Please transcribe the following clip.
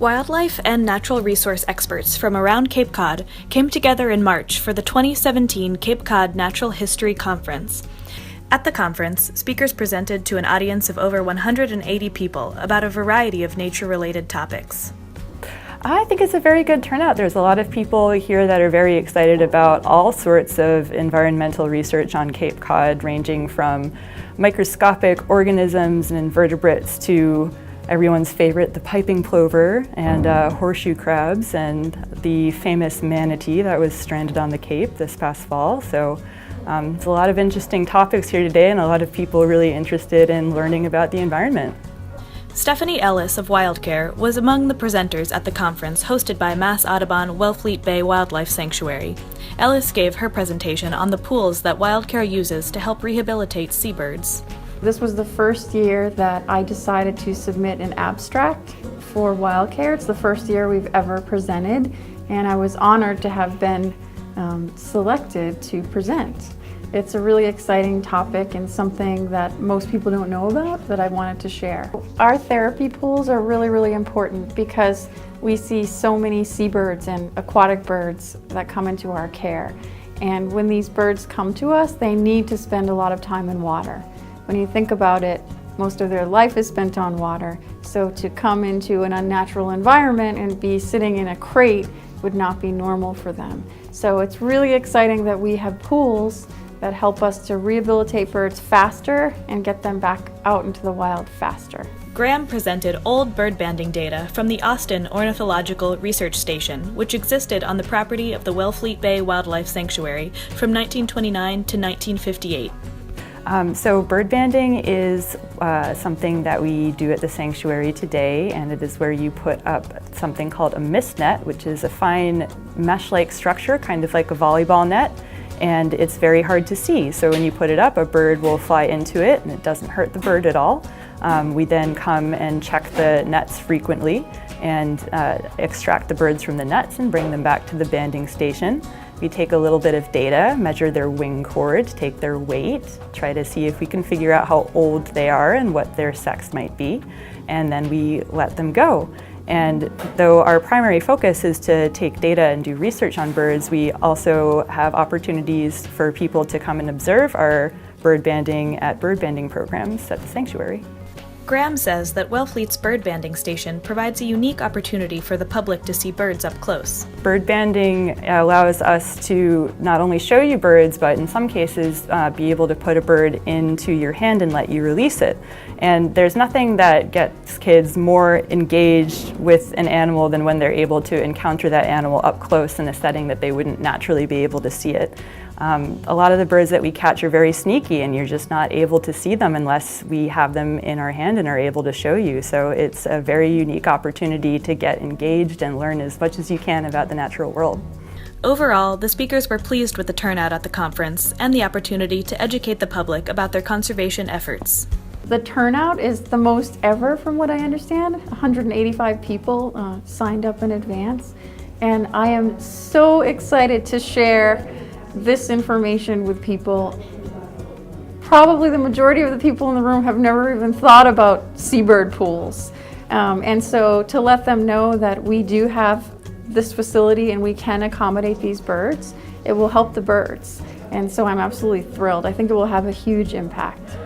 Wildlife and natural resource experts from around Cape Cod came together in March for the 2017 Cape Cod Natural History Conference. At the conference, speakers presented to an audience of over 180 people about a variety of nature-related topics. I think it's a very good turnout. There's a lot of people here that are very excited about all sorts of environmental research on Cape Cod, ranging from microscopic organisms and invertebrates to everyone's favorite, the piping plover and horseshoe crabs and the famous manatee that was stranded on the Cape this past fall. So there's a lot of interesting topics here today and a lot of people really interested in learning about the environment. Stephanie Ellis of WildCare was among the presenters at the conference hosted by Mass Audubon Wellfleet Bay Wildlife Sanctuary. Ellis gave her presentation on the pools that WildCare uses to help rehabilitate seabirds. This was the first year that I decided to submit an abstract for WildCare. It's the first year we've ever presented, and I was honored to have been selected to present. It's a really exciting topic and something that most people don't know about that I wanted to share. Our therapy pools are really important because we see so many seabirds and aquatic birds that come into our care. And when these birds come to us, they need to spend a lot of time in water. When you think about it, most of their life is spent on water. So to come into an unnatural environment and be sitting in a crate would not be normal for them. So it's really exciting that we have pools that help us to rehabilitate birds faster and get them back out into the wild faster. Graham presented old bird banding data from the Austin Ornithological Research Station, which existed on the property of the Wellfleet Bay Wildlife Sanctuary from 1929 to 1958. So bird banding is something that we do at the sanctuary today, and it is where you put up something called a mist net, which is a fine mesh-like structure, kind of like a volleyball net, and it's very hard to see. So when you put it up, a bird will fly into it, and it doesn't hurt the bird at all. We then come and check the nets frequently and extract the birds from the nets and bring them back to the banding station. We take a little bit of data, measure their wing chord, take their weight, try to see if we can figure out how old they are and what their sex might be, and then we let them go. And though our primary focus is to take data and do research on birds, we also have opportunities for people to come and observe our bird banding at bird banding programs at the sanctuary. Graham says that Wellfleet's bird banding station provides a unique opportunity for the public to see birds up close. Bird banding allows us to not only show you birds, but in some cases be able to put a bird into your hand and let you release it. And there's nothing that gets kids more engaged with an animal than when they're able to encounter that animal up close in a setting that they wouldn't naturally be able to see it. A lot of the birds that we catch are very sneaky, and you're just not able to see them unless we have them in our hand and are able to show you. So it's a very unique opportunity to get engaged and learn as much as you can about the natural world. Overall, the speakers were pleased with the turnout at the conference and the opportunity to educate the public about their conservation efforts. The turnout is the most ever, from what I understand. 185 people signed up in advance, and I am so excited to share this information with people. Probably the majority of the people in the room have never even thought about seabird pools. And so to let them know that we do have this facility and we can accommodate these birds, it will help the birds. And so I'm absolutely thrilled. I think it will have a huge impact.